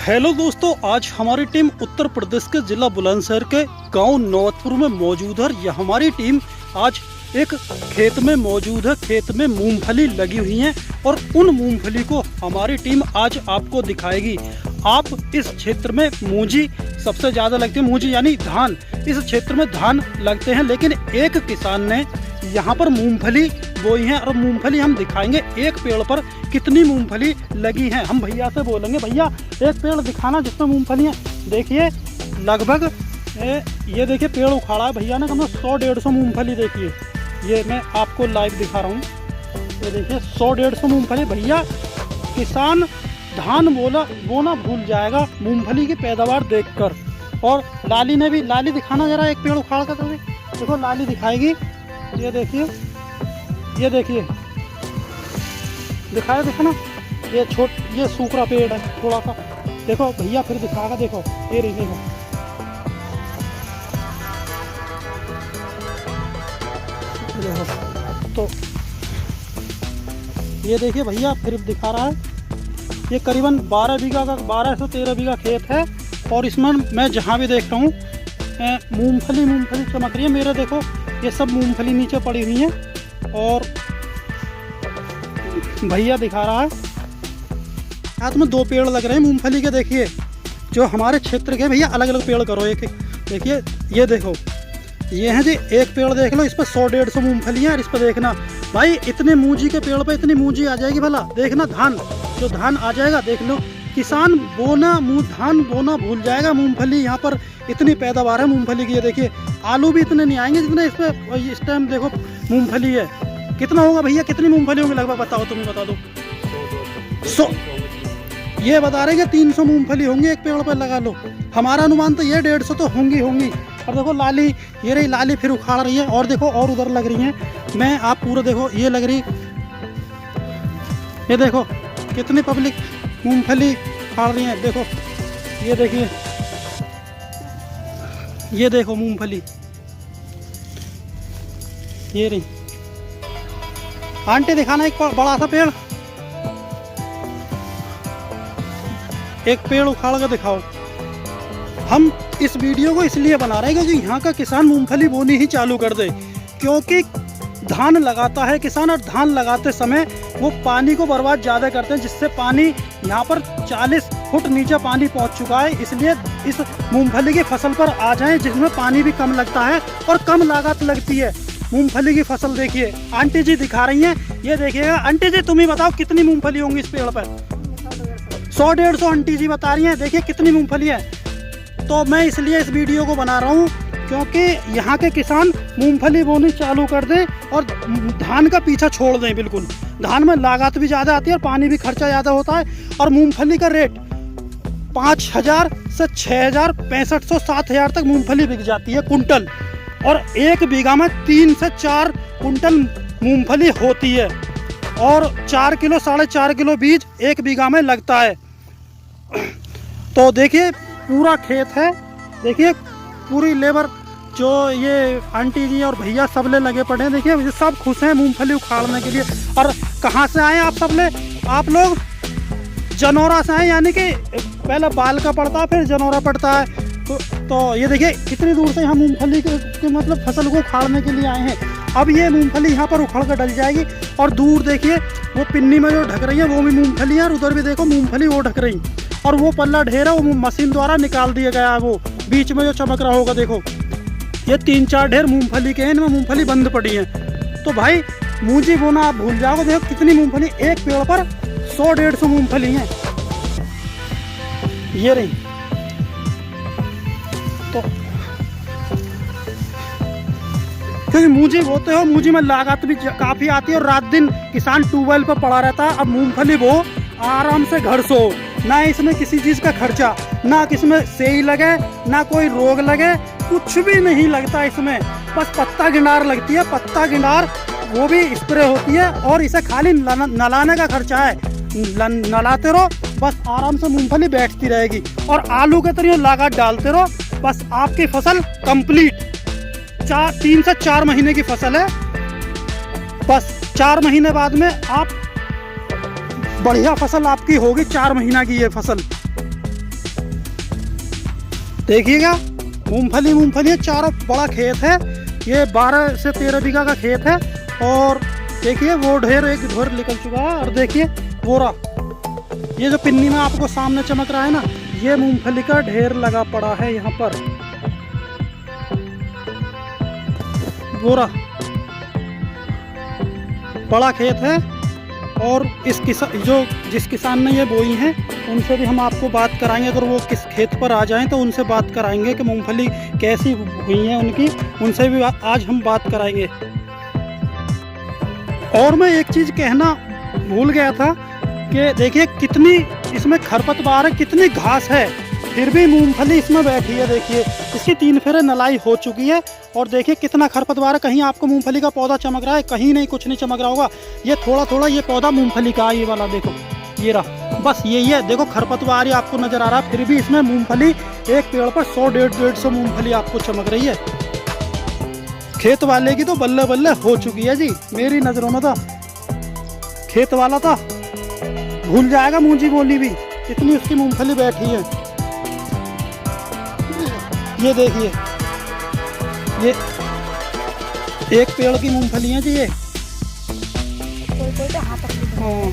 Hello दोस्तों, आज हमारी टीम उत्तर प्रदेश के जिला बुलंदशहर के गांव नौबतपुर में मौजूद है। यह हमारी टीम आज एक खेत में मौजूद है। खेत में मूंगफली लगी हुई है और उन मूंगफली को हमारी टीम आज आपको दिखाएगी। आप इस क्षेत्र में मूंजी सबसे ज़्यादा लगती है, मूंजी यानी धान। इस क्षेत्र में धान लगते हैं, लेकिन एक किसान ने यहाँ पर मूंगफली बोई है और मूंगफली हम दिखाएंगे एक पेड़ पर कितनी मूंगफली लगी है। हम भैया से बोलेंगे, भैया एक पेड़ दिखाना जिसमें मूंगफली है। देखिए लगभग ये देखिए पेड़ उखाड़ा है भैया ने, कम 100-150 मूंगफली। देखिए ये मैं आपको लाइव दिखा रहा हूँ। ये देखिए 100-150 मूंगफली। भैया किसान धान बोना भूल जाएगा मूंगफली की पैदावार देखकर। और लाली ने भी, लाली दिखाना जरा एक पेड़ उखाड़ कर। तो देखो लाली दिखाएगी। ये देखिए, ये देखिए दिखाया, देखो ना, ये सूखा पेड़ है थोड़ा सा। देखो भैया फिर दिखाएगा, देखो ये रही, देखो तो ये देखिए भैया फिर दिखा रहा है। ये करीबन 12 बीघा का, 12 से 13 बीघा खेत है। और इसमें मैं जहाँ भी देखता हूँ मूंगफली चमक रही है मेरे। देखो ये सब मूंगफली नीचे पड़ी हुई है और भैया दिखा रहा है हाथ में 2 पेड़ लग रहे हैं मूंगफली के। देखिए जो हमारे क्षेत्र के, भैया अलग अलग पेड़ करो एक। देखिए ये देखो, ये है जी एक पेड़ देख लो, इस पर 100-150 मूंगफली है। और इस पर देखना भाई, इतने मूंजी के पेड़ पर इतनी मूंजी आ जाएगी भला। देखना धान आ जाएगा, देख लो। किसान धान बोना भूल जाएगा। मूंगफली यहाँ पर इतनी पैदावार है मूंगफली की। ये देखिए आलू भी इतने नहीं आएंगे जितने इस टाइम देखो मूंगफली है। कितना होगा भैया, कितनी मूंगफली होंगी लगभग, बताओ, तुम बता दो। 100 ये बता रहे कि 300 मूंगफली होंगी एक पेड़ पर लगा लो। हमारा अनुमान तो ये 150 तो होंगी। और देखो लाली, ये रही लाली फिर उखाड़ रही है। और देखो और उधर लग रही है। मैं आप पूरा देखो, ये लग रही, ये देखो कितनी पब्लिक मूंगफली उखाड़ रही है। देखो ये देखिए, ये देखो मूंगफली, ये रही। आंटी दिखाना एक बड़ा सा पेड़, एक पेड़ उखाड़ कर दिखाओ। हम इस वीडियो को इसलिए बना रहे हैं क्योंकि यहाँ का किसान मूंगफली बोनी ही चालू कर दे। क्योंकि धान लगाता है किसान, और धान लगाते समय वो पानी को बर्बाद ज़्यादा करते हैं, जिससे पानी यहाँ पर 40 फुट नीचे पानी पहुँच चुका है। इसलिए इस मूंगफली की फसल पर आ जाएं जिसमें पानी भी कम लगता है और कम लागत लगती है। मूंगफली की फसल देखिए आंटी जी दिखा रही हैं। ये देखिएगा आंटी जी, तुम ही बताओ कितनी मूंगफली होंगी इस पेड़ पर। 100-150 आंटी जी बता रही हैं। देखिए कितनी मूंगफली है। तो मैं इसलिए इस वीडियो को बना रहा हूँ क्योंकि यहाँ के किसान मूंगफली बोनी चालू कर दें और धान का पीछा छोड़ दें बिल्कुल। धान में लागत भी ज़्यादा आती है और पानी भी खर्चा ज़्यादा होता है। और मूंगफली का रेट 5000 से 6000, 6500, 7000 तक मूंगफली बिक जाती है कुंटल। और एक बीघा में 3 से 4 कुंटल मूंगफली होती है। और 4 किलो 4.5 किलो बीज एक बीघा में लगता है। तो देखिए पूरा खेत है, देखिए पूरी लेबर, जो ये आंटी जी और भैया सबले लगे पड़े हैं। देखिए सब खुश हैं मूंगफली उखाड़ने के लिए। और कहाँ से आए आप सबले? आप लोग जनौरा से आए, यानी कि पहले बाल का पड़ता है फिर जनौरा पड़ता है। तो ये देखिए कितनी दूर से यहाँ मूंगफली के मतलब फसल को उखाड़ने के लिए आए हैं। अब ये मूंगफली यहाँ पर उखड़ कर डल जाएगी। और दूर देखिए वो पिन्नी में जो ढक रही है वो भी मूंगफली है। और उधर भी देखो मूंगफली वो ढक रही। और वो पल्ला ढेर है वो मशीन द्वारा निकाल दिया गया है। वो बीच में जो चमक रहा होगा, देखो ये 3-4 ढेर मूंगफली के हैं, इनमें मूंगफली बंद पड़ी है। तो भाई मूंजी बोना आप भूल जाओगे। देखो कितनी मूंगफली, एक पेड़ पर 100-150 मूंगफली है। ये रही। तो क्योंकि मूंजी बोते हो, मूंजी में लागत भी काफ़ी आती है और रात दिन किसान ट्यूबवेल पर पड़ा रहता है। अब मूंगफली बो आराम से घर सो, ना इसमें किसी चीज़ का खर्चा, ना किसमें सेई लगे, ना कोई रोग लगे, कुछ भी नहीं लगता इसमें। बस पत्ता गिंडार लगती है, पत्ता गिंडार वो भी स्प्रे होती है। और इसे खाली नलाने का खर्चा है, नलाते रहो बस, आराम से मूंगफली बैठती रहेगी। और आलू के तरह लागत डालते रहो, बस आपकी फसल कंप्लीट। 3 से 4 महीने की फसल है। बस 4 महीने बाद में आप बढ़िया फसल आपकी होगी। 4 महीना की ये फसल देखिएगा मूंगफली मूंगफली चारों बड़ा खेत है। ये 12 से 13 बीघा का खेत है। और देखिए वो ढेर एक ढेर निकल चुका है। और देखिए बोरा, ये जो पिन्नी में आपको सामने चमक रहा है ना, ये मूंगफली का ढेर लगा पड़ा है यहाँ पर। बोरा, बड़ा खेत है। और इस जिस किसान ने ये बोई है उनसे भी हम आपको बात कराएंगे। अगर वो किस खेत पर आ जाएं तो उनसे बात कराएंगे कि मूंगफली कैसी हुई है उनकी, उनसे भी आज हम बात कराएंगे। और मैं एक चीज़ कहना भूल गया था कि देखिए कितनी इसमें खरपतवार है, कितनी घास है, फिर भी मूंगफली इसमें बैठी है। देखिए इसकी 3 फेरे नलाई हो चुकी है। और देखिए कितना खरपतवार है। कहीं आपको मूंगफली का पौधा चमक रहा है, कहीं नहीं, कुछ नहीं चमक रहा होगा। ये थोड़ा थोड़ा ये पौधा मूंगफली का, ये वाला देखो, ये रहा, बस यही है। देखो खरपतवार ही आपको नजर आ रहा है, फिर भी इसमें मूंगफली एक पेड़ पर 100-150 मूंगफली आपको चमक रही है। खेत वाले की तो बल्ले बल्ले हो चुकी है जी। मेरी नज़रों में तो खेत वाला था भूल जाएगा मूंजी बोली भी, इतनी उसकी मूंगफली बैठी है। ये देखिए ये एक पेड़ की मूंगफली है जी ये। हाँ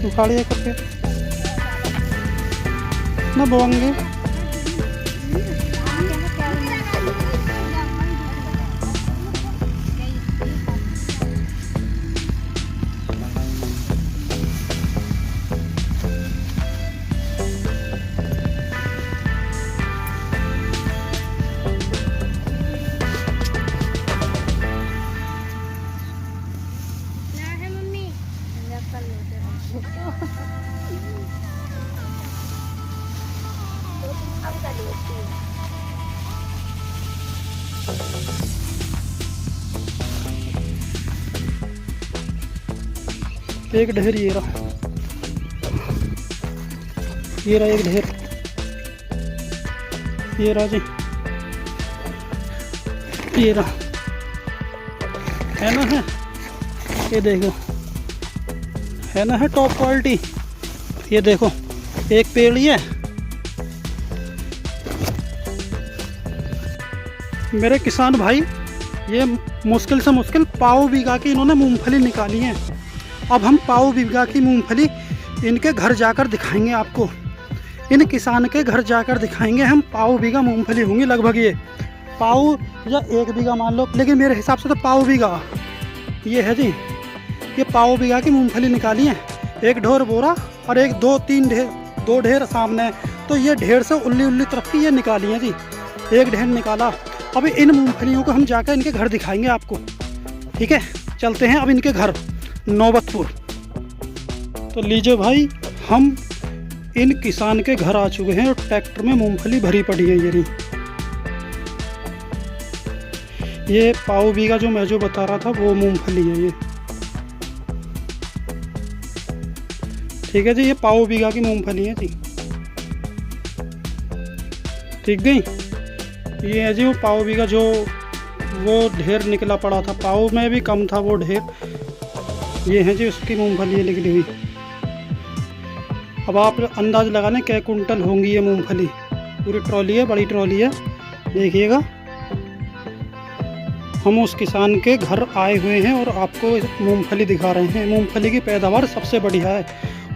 उखाड़िए करके ना बोएंगे। एक ढेर ये रहा एक ढेर, ये रहा जी, ये रहा है ना, है ये देखो, है ना, है टॉप क्वालिटी। ये देखो एक पेड़ ये मेरे किसान भाई, ये मुश्किल से मुश्किल पाव बीघा की इन्होंने मूंगफली निकाली है। अब हम पाव बीघा की मूंगफली इनके घर जाकर दिखाएंगे आपको। इन किसान के घर जाकर दिखाएंगे हम। पाव बीघा मूंगफली होंगी लगभग, ये पाव या 1 बीघा मान लो, लेकिन मेरे हिसाब से तो पाव बीघा ये है जी। ये पाव बीघा की मूंगफली निकाली है। एक ढोर बोरा और एक 2-3 ढेर, 2 ढेर सामने है। तो ये ढेर से उल्ली तरफ की ये निकाली है जी, एक ढेर निकाला। अब इन मूंगफलियों को हम जाकर इनके घर दिखाएंगे आपको, ठीक है। चलते हैं अब इनके घर नौबतपुर। तो लीजिए भाई, हम इन किसान के घर आ चुके हैं और ट्रैक्टर में मूंगफली भरी पड़ी है। ये पाव बीघा जो मैं जो बता रहा था वो मूंगफली है ये, ठीक है जी। ये पाव बीघा की मूंगफली है जी, ठीक गई। ये है जी वो पाव बीघा जो वो ढेर निकला पड़ा था, पाव में भी कम था वो ढेर। ये है जी उसकी मूंगफली निकली हुई। अब आप अंदाज लगा लें क्या कुंटल होंगी ये मूंगफली। पूरी ट्रॉली है, बड़ी ट्रॉली है, देखिएगा। हम उस किसान के घर आए हुए हैं और आपको मूंगफली दिखा रहे हैं। मूंगफली की पैदावार सबसे बढ़िया है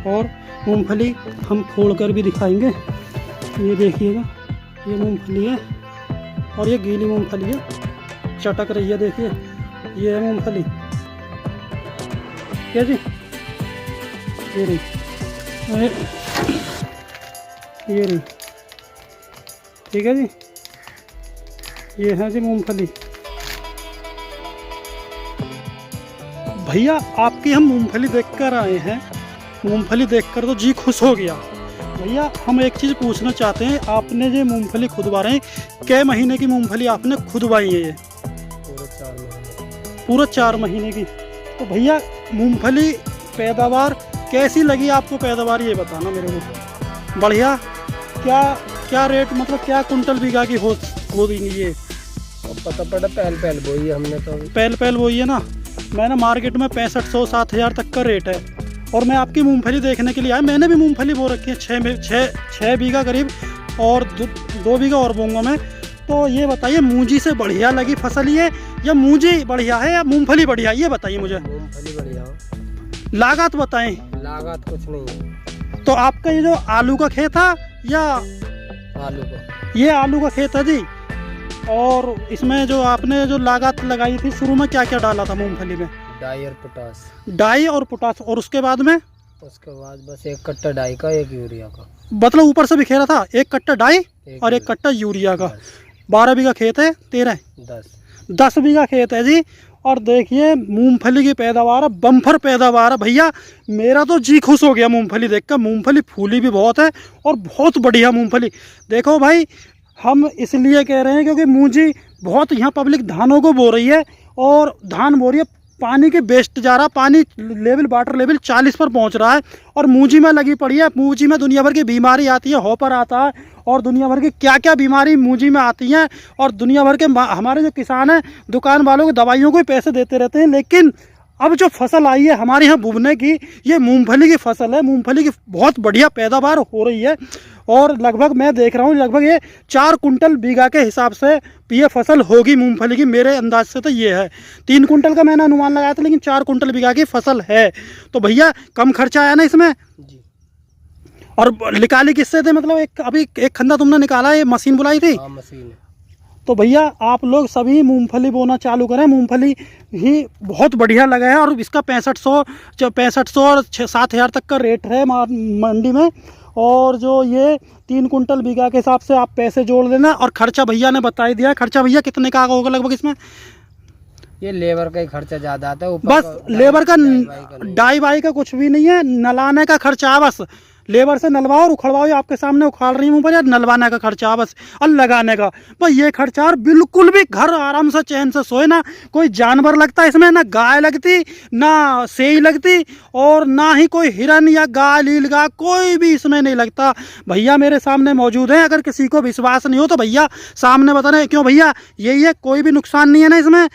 और मूंगफली हम फोड़ कर भी दिखाएंगे। ये देखिएगा, ये मूंगफली है और ये गीली मूंगफली है, चटक रही है, देखिए ये है मूंगफली, क्या जी, ये रही, ये रही, ठीक है जी। ये है जी मूंगफली। भैया आपकी हम मूंगफली देखकर आए हैं, मूंगफली देखकर तो जी खुश हो गया। भैया हम एक चीज़ पूछना चाहते हैं, आपने जो मूंगफली खुदवा रहे हैं, कै महीने की मूंगफली आपने खुदवाई है? ये पूरा 4 महीने की। तो भैया मूंगफली पैदावार कैसी लगी आपको? पैदावार ये बताना मेरे को। बढ़िया? क्या रेट, मतलब क्या कुंटल बीघा की हो देंगी ये? पता पड़ा, पहल बोई है हमने तो। पहल बोई है ना। मैंने मार्केट में 6500-7000 तक का रेट है। और मैं आपकी मूंगफली देखने के लिए आया। मैंने भी मूंगफली बो रखी है 6 बीघा करीब, और 2 बीघा और बोऊंगा मैं। तो ये बताइए, मूंजी से बढ़िया लगी फसल ये, या मूंजी बढ़िया है या मूंगफली बढ़िया, ये बताइए मुझे। मूंगफली बढ़िया हो। लागत बताएं। लागत कुछ नहीं है। तो आपका ये जो आलू का खेत था या आलू का, ये आलू का खेत है जी। और इसमें जो आपने जो लागत लगाई थी शुरू में, क्या क्या डाला था मूंगफली में? डाई और पोटास। डाई और पोटास, और उसके बाद में? उसके बाद बस 1 कट्टा डाई का, 1 यूरिया का। मतलब ऊपर से बिखेरा था 1 कट्टा डाई और 1 कट्टा यूरिया का। 12 बीघा खेत है, 10 बीघा खेत है जी। और देखिए मूंगफली की पैदावार, बम्पर पैदावार है भैया। मेरा तो जी खुश हो गया मूंगफली देखकर। मूंगफली फूली भी बहुत है और बहुत बढ़िया मूंगफली। देखो भाई, हम इसलिए कह रहे हैं क्योंकि मूंजी बहुत यहाँ पब्लिक धानों को बो रही है, और धान बो रही है, पानी के वेस्ट जा रहा, पानी लेवल, वाटर लेवल 40 पर पहुँच रहा है, और मूंजी में लगी पड़ी है। मूंजी में दुनिया भर की बीमारी आती है, हॉपर आता है, और दुनिया भर की क्या क्या बीमारी मूंजी में आती हैं। और दुनिया भर के हमारे जो किसान हैं, दुकान वालों को दवाइयों को पैसे देते रहते हैं। लेकिन अब जो फसल आई है हमारे यहाँ बुनने की, ये मूंगफली की फसल है। मूंगफली की बहुत बढ़िया पैदावार हो रही है, और लगभग मैं देख रहा हूँ लगभग ये 4 कुंटल बीघा के हिसाब से ये फसल होगी मूंगफली की। मेरे अंदाज से तो ये है, 3 कुंटल का मैंने अनुमान लगाया था, लेकिन 4 कुंटल बीघा की फसल है। तो भैया कम खर्चा आया ना इसमें जी। और निकाली किससे थे? मतलब अभी एक खंदा तुमने निकाला, ये मशीन बुलाई थी? हाँ, मशीन है। तो भैया आप लोग सभी मूंगफली बोना चालू करें। मूंगफली ही बहुत बढ़िया लगा है, और इसका 6500 और 7,000 तक का रेट है मंडी में। और जो ये 3 कुंटल बीघा के हिसाब से आप पैसे जोड़ लेना। और खर्चा भैया ने बता ही दिया। खर्चा भैया कितने का होगा लगभग इसमें? ये लेबर का ही खर्चा ज़्यादा आता है। बस लेबर का, डाई वाई का कुछ भी नहीं है, नलाने का खर्चा है बस। लेबर से नलवाओ और उखड़वाओ, ये आपके सामने उखाड़ रही हूँ, पर नलवाने का खर्चा बस, और लगाने का बस ये खर्चा। और बिल्कुल भी घर आराम से चैन से सोए ना, कोई जानवर लगता है इसमें, ना गाय लगती, ना सेई लगती, और ना ही कोई हिरन या गाय लीलगा कोई भी इसमें नहीं लगता। भैया मेरे सामने मौजूद है, अगर किसी को विश्वास नहीं हो तो भैया सामने बताना। क्यों भैया, यही है, कोई भी नुकसान नहीं है ना इसमें,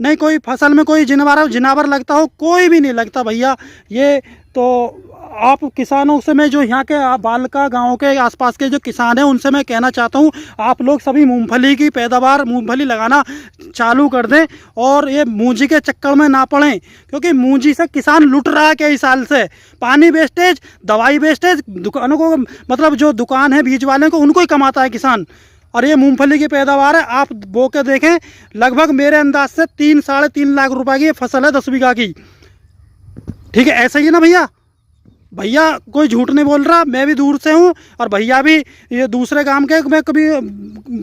नहीं कोई फसल में कोई जिनावर लगता हो, कोई भी नहीं लगता भैया। ये तो आप किसानों से, मैं जो यहाँ के बालका गांव के आसपास के जो किसान हैं उनसे मैं कहना चाहता हूँ, आप लोग सभी मूंगफली की पैदावार, मूंगफली लगाना चालू कर दें, और ये मूंजी के चक्कर में ना पड़ें। क्योंकि मूंजी से किसान लुट रहा है कई साल से। पानी वेस्टेज, दवाई वेस्टेज, दुकानों को, मतलब जो दुकान है बीज वाले को, उनको ही कमाता है किसान। और ये मूंगफली की पैदावार है, आप बो के देखें, लगभग मेरे अंदाज से 3-3.5 लाख रुपए की ये फसल है 10 बीघा की। ठीक है, ऐसा ही है ना भैया? भैया कोई झूठ नहीं बोल रहा, मैं भी दूर से हूँ, और भैया भी ये दूसरे काम के। मैं कभी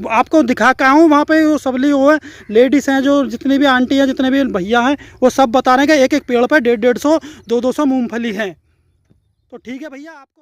आपको दिखा के आऊँ, वहाँ पे वो सबली वो है, लेडीज़ हैं, जो जितनी भी आंटी हैं, जितने भी भैया हैं, वो सब बता रहे हैं कि एक एक पेड़ पर 150-150, 200 मूंगफली हैं। तो ठीक है भैया, आपको